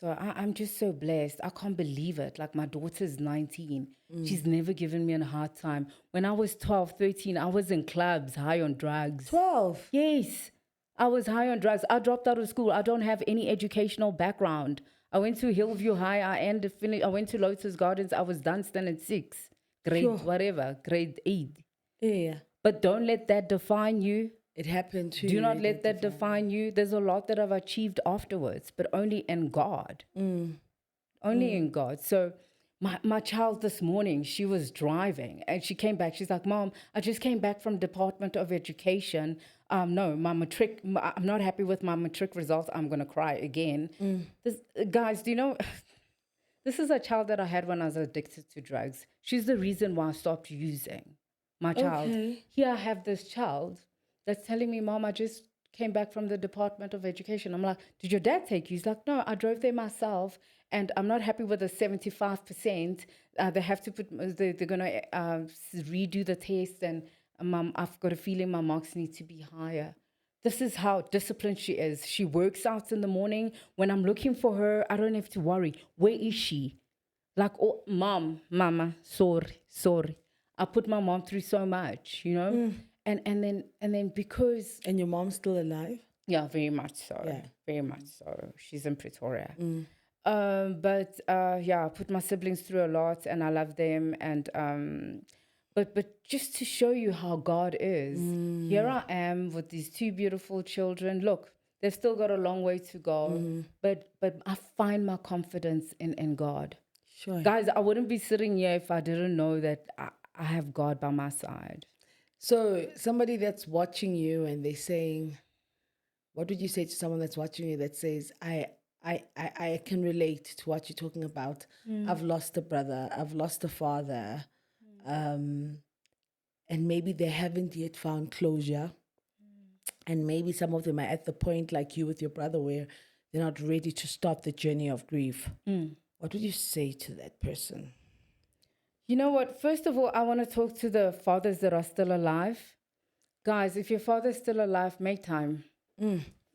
So I'm just so blessed. I can't believe it. Like, my daughter's 19. She's never given me a hard time. When I was 12, 13, I was in clubs, high on drugs. 12? Yes. I was high on drugs. I dropped out of school. I don't have any educational background. I went to Hillview High. I went to Lotus Gardens. I was Dunstan at 6. Grade 8. Yeah. But don't let that define you. It happened to Do you. not let that define you. There's a lot that I've achieved afterwards, but only in God. Only in God. So my child this morning, she was driving and she came back. She's like, Mom, I just came back from Department of Education. No, my matric, I'm not happy with my matric results. I'm going to cry again. Guys, do you know... This is a child that I had when I was addicted to drugs. She's the reason why I stopped using. My child. Okay. Here I have this child that's telling me, Mom, I just came back from the Department of Education. I'm like, did your dad take you? He's like, no, I drove there myself, and I'm not happy with the 75%. They have to they're going to redo the test, and Mom, I've got a feeling my marks need to be higher. This is how disciplined she is. She works out in the morning. When I'm looking for her, I don't have to worry. Where is she? Like, oh, Mama, sorry. I put my mom through so much, And then because... And your mom's still alive? Yeah, very much so. Yeah. Very much so. She's in Pretoria. I put my siblings through a lot, and I love them. And but just to show you how God is, here I am with these two beautiful children. Look, they've still got a long way to go, but I find my confidence in God. Sure. Guys, I wouldn't be sitting here if I didn't know that I have God by my side. So somebody that's watching you and they're saying, what would you say to someone that's watching you that says, I can relate to what you're talking about. I've lost a brother, I've lost a father, and maybe they haven't yet found closure. And maybe some of them are at the point like you with your brother where they're not ready to start the journey of grief. What would you say to that person? You know what? First of all, I want to talk to the fathers that are still alive. Guys, if your father's still alive, make time.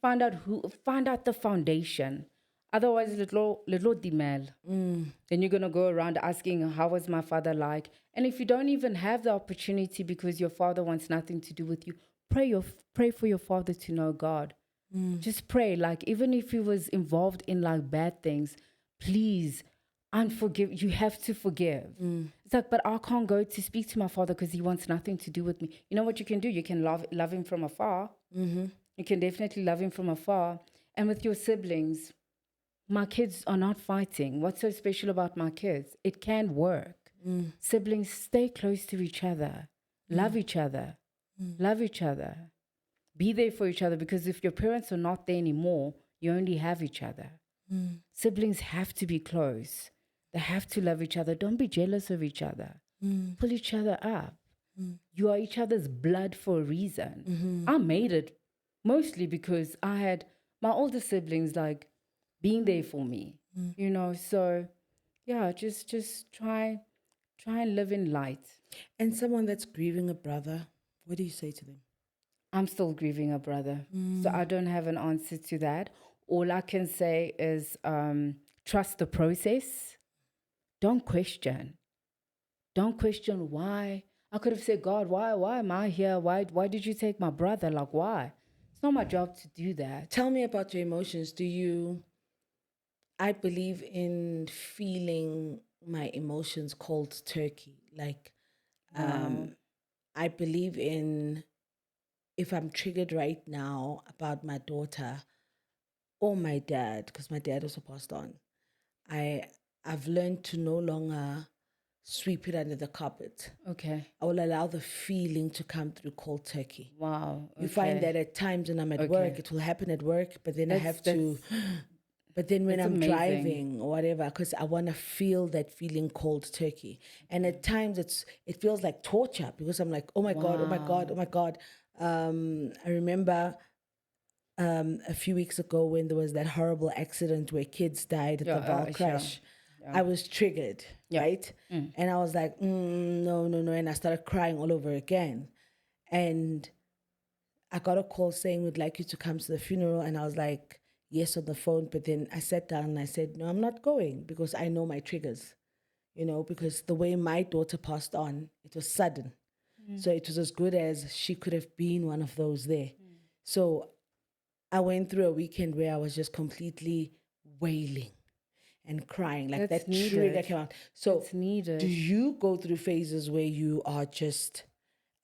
Find out the foundation. Otherwise, little dimel. Then you're gonna go around asking, how was my father like? And if you don't even have the opportunity because your father wants nothing to do with you, pray for your father to know God. Just pray. Like, even if he was involved in like bad things, please unforgive. You have to forgive. It's like, but I can't go to speak to my father because he wants nothing to do with me. You know what you can do? You can love him from afar. You can definitely love him from afar. And with your siblings, my kids are not fighting. What's so special about my kids? It can work. Siblings, stay close to each other. Love each other. Love each other. Be there for each other, because if your parents are not there anymore, you only have each other. Siblings have to be close. They have to love each other. Don't be jealous of each other. Pull each other up. You are each other's blood for a reason. I made it mostly because I had my older siblings like being there for me, you know. So yeah, just try and live in light. And someone that's grieving a brother, what do you say to them? I'm still grieving a brother, so I don't have an answer to that. All I can say is trust the process. Don't question. Don't question why. I could have said, God, why am I here? Why did you take my brother? Like, why? It's not my job to do that. Tell me about your emotions. I believe in feeling my emotions cold turkey. Like, I believe in, if I'm triggered right now about my daughter or my dad, because my dad also passed on, I've learned to no longer sweep it under the carpet. Okay. I will allow the feeling to come through cold turkey. Wow. You find that at times when I'm at work, it will happen at work, but then I have to. But then when I'm amazing. driving or whatever, because I want to feel that feeling cold turkey. And at times it feels like torture, because I'm like, oh my God, oh my God, oh my God. I remember a few weeks ago when there was that horrible accident where kids died at the Val crash. I was triggered, right? And I was like, no. And I started crying all over again. And I got a call saying, we'd like you to come to the funeral. And I was like, yes, on the phone. But then I sat down and I said, no, I'm not going, because I know my triggers, you know, because the way my daughter passed on, it was sudden. So it was as good as she could have been one of those there. So I went through a weekend where I was just completely wailing and crying, like That's that needed. trigger came out. So It's needed. do you go through phases where you are just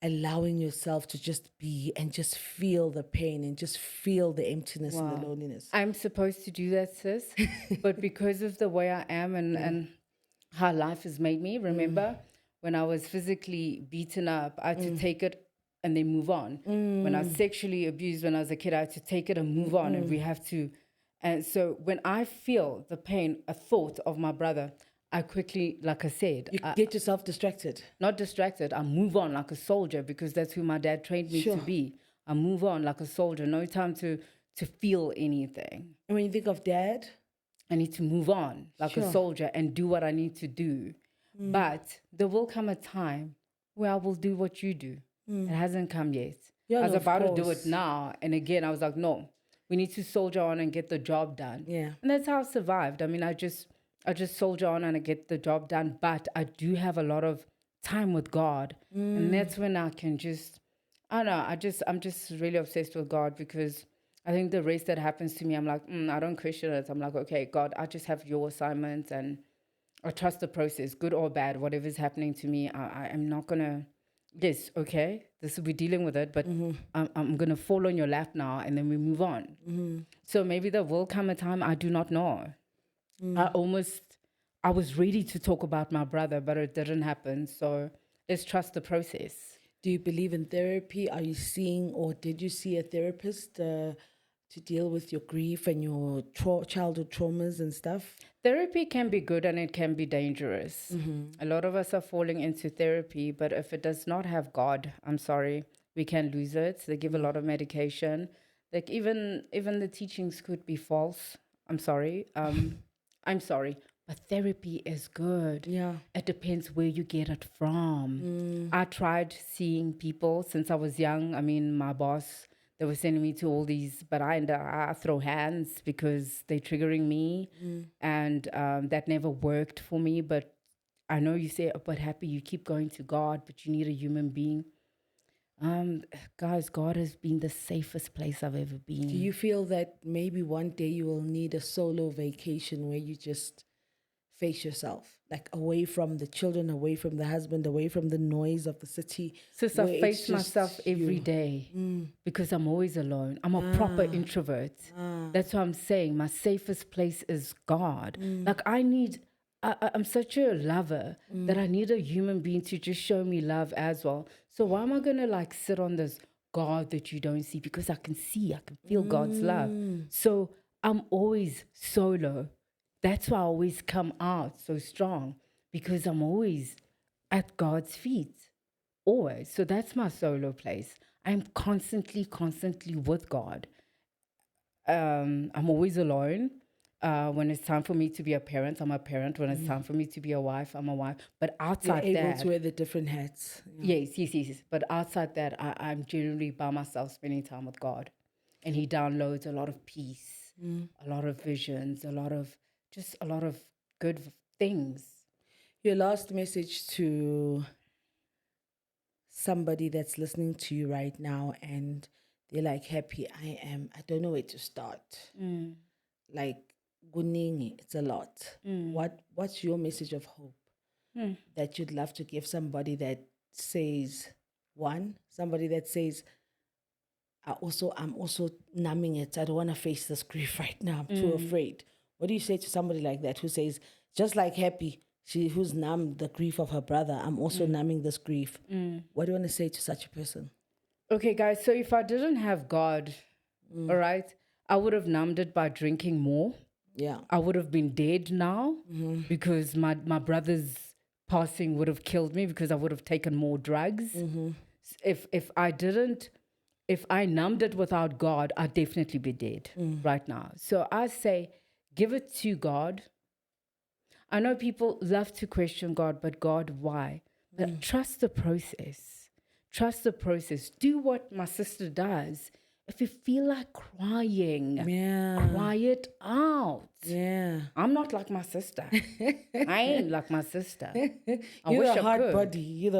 allowing yourself to just be and just feel the pain and just feel the emptiness and the loneliness? I'm supposed to do that, sis. But because of the way I am and how life has made me, remember when I was physically beaten up, I had to take it and then move on. When I was sexually abused when I was a kid, I had to take it and move on. And we have to. And so when I feel the pain, a thought of my brother, I quickly, like I said, You get yourself distracted. not distracted. I move on like a soldier, because that's who my dad trained me to be. I move on like a soldier. No time to feel anything. And when you think of dad, I need to move on like a soldier and do what I need to do. But there will come a time where I will do what you do. It hasn't come yet. Yeah, I was no, of about to do course. it now. And again, I was like, no, we need to soldier on and get the job done. Yeah. And that's how I survived. I mean, I just soldier on and I get the job done. But I do have a lot of time with God. And that's when I can just, I don't know, I'm just really obsessed with God, because I think the rest that happens to me, I'm like, I don't question it. I'm like, okay, God, I just have your assignments, and I trust the process, good or bad, whatever's happening to me. I'm not going to, yes, okay, we're dealing with it, but I'm going to fall on your lap now, and then we move on. So maybe there will come a time, I do not know. I was ready to talk about my brother, but it didn't happen. So let's trust the process. Do you believe in therapy? Are you seeing, or did you see a therapist to deal with your grief and your childhood traumas and stuff? Therapy can be good and it can be dangerous. A lot of us are falling into therapy, but if it does not have God, I'm sorry, we can lose it. They give a lot of medication. Like even the teachings could be false. I'm sorry. I'm sorry. But therapy is good. Yeah. It depends where you get it from. I tried seeing people since I was young. I mean, my boss, they were sending me to all these, but I throw hands because they're triggering me. And that never worked for me. But I know you say, oh, but Happy, you keep going to God, but you need a human being. Guys, God has been the safest place I've ever been. Do you feel that maybe one day you will need a solo vacation where you just face yourself, like away from the children, away from the husband, away from the noise of the city? Sis, I face myself every day because I'm always alone. I'm a proper introvert. That's what I'm saying. My safest place is God. Like I'm such a lover that I need a human being to just show me love as well. So why am I going to like sit on this God that you don't see? Because I can feel God's love. So I'm always solo. That's why I always come out so strong, because I'm always at God's feet. Always. So that's my solo place. I'm constantly with God. I'm always alone. When it's time for me to be a parent, I'm a parent. When it's time for me to be a wife, I'm a wife. But outside You're able that, to wear the different hats. yes. But outside that, I'm generally by myself spending time with God. And He downloads a lot of peace, a lot of visions, a lot of good things. Your last message to somebody that's listening to you right now and they're like, Happy, I don't know where to start. Like, kuningi, it's a lot. What's your message of hope that you'd love to give somebody that says, somebody that says, I'm also numbing it. I don't want to face this grief right now. I'm too afraid. What do you say to somebody like that who says, just like Happy, who's numbed the grief of her brother, I'm also numbing this grief? What do you want to say to such a person? Okay, guys, so if I didn't have God, all right, I would have numbed it by drinking more. Yeah. I would have been dead now because my brother's passing would have killed me because I would have taken more drugs. If I numbed it without God, I'd definitely be dead right now. So I say, give it to God. I know people love to question God, but God, why? But trust the process. Trust the process. Do what my sister does. If you feel like crying, cry it out. Yeah. I'm not like my sister. I ain't like my sister. I You're wish the I hard could. body.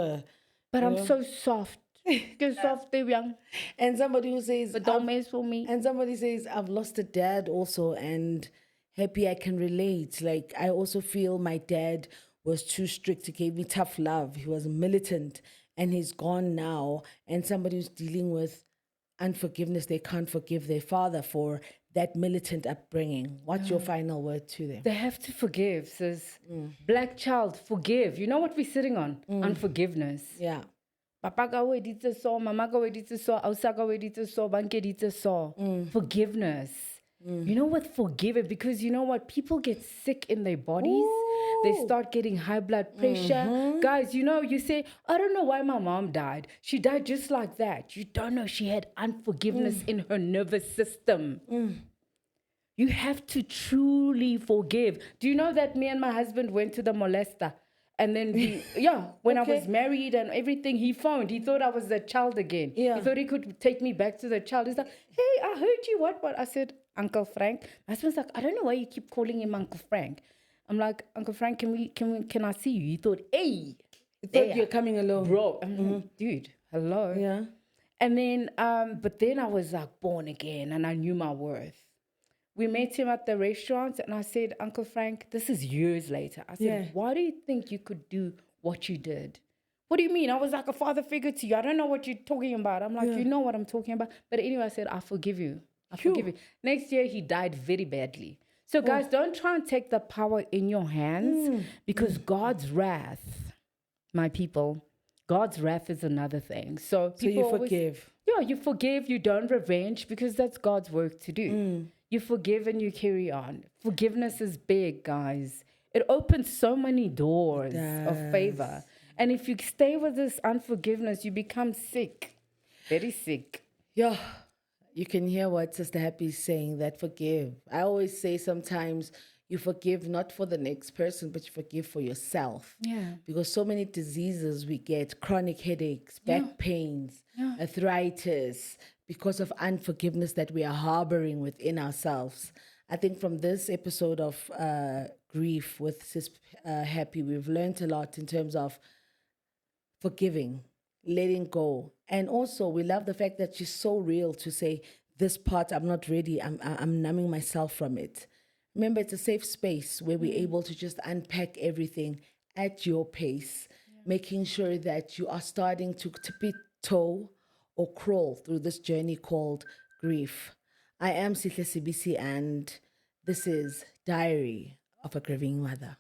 But I'm so soft. Get soft, they young. And somebody who says, But don't mess with me. And somebody says, I've lost a dad also, and Happy, I can relate. Like, I also feel my dad was too strict. He gave me tough love. He was militant, and he's gone now. And somebody who's dealing with unforgiveness, they can't forgive their father for that militant upbringing. What's your final word to them? They have to forgive, sis. Black child, forgive. You know what we're sitting on? Unforgiveness. Yeah. Papa ka weditse so, mama ka weditse so, ausa ka weditse so, bankeditse so. Forgiveness. You know what? Forgive it, because you know what? People get sick in their bodies. They start getting high blood pressure. Guys, you say, I don't know why my mom died. She died just like that. You don't know she had unforgiveness in her nervous system. You have to truly forgive. Do you know that me and my husband went to the molester? And then when I was married and everything, he phoned. He thought I was the child again. Yeah. He thought he could take me back to the child. He's like, hey, I heard you. What? I said, Uncle Frank. My husband's like, I don't know why you keep calling him Uncle Frank. I'm like, Uncle Frank, can I see you? He thought, hey. You thought you're coming alone. Bro, I'm like, dude, hello. Yeah. And then, but then I was like born again and I knew my worth. We met him at the restaurant and I said, Uncle Frank, this is years later. I said, why do you think you could do what you did? What do you mean? I was like a father figure to you. I don't know what you're talking about. I'm like, you know what I'm talking about. But anyway, I said, I forgive you. I forgive you. Next year, he died very badly. So, guys, don't try and take the power in your hands because God's wrath, my people, God's wrath is another thing. So people you always, forgive. yeah, you forgive, you don't revenge because that's God's work to do. You forgive and you carry on. Forgiveness is big, guys. It opens so many doors of favor. And if you stay with this unforgiveness, you become sick, very sick. Yeah, you can hear what Sister Happy is saying, that forgive. I always say sometimes you forgive not for the next person, but you forgive for yourself. Yeah. Because so many diseases we get, chronic headaches, back pains, arthritis, because of unforgiveness that we are harboring within ourselves. I think from this episode of Grief with Sis Happy, we've learned a lot in terms of forgiving, letting go. And also, we love the fact that she's so real to say, this part, I'm not ready. I'm numbing myself from it. Remember, it's a safe space where we're able to just unpack everything at your pace, making sure that you are starting to tippy-toe or crawl through this journey called grief. I am Sihle Sibisi, and this is Diary of a Grieving Mother.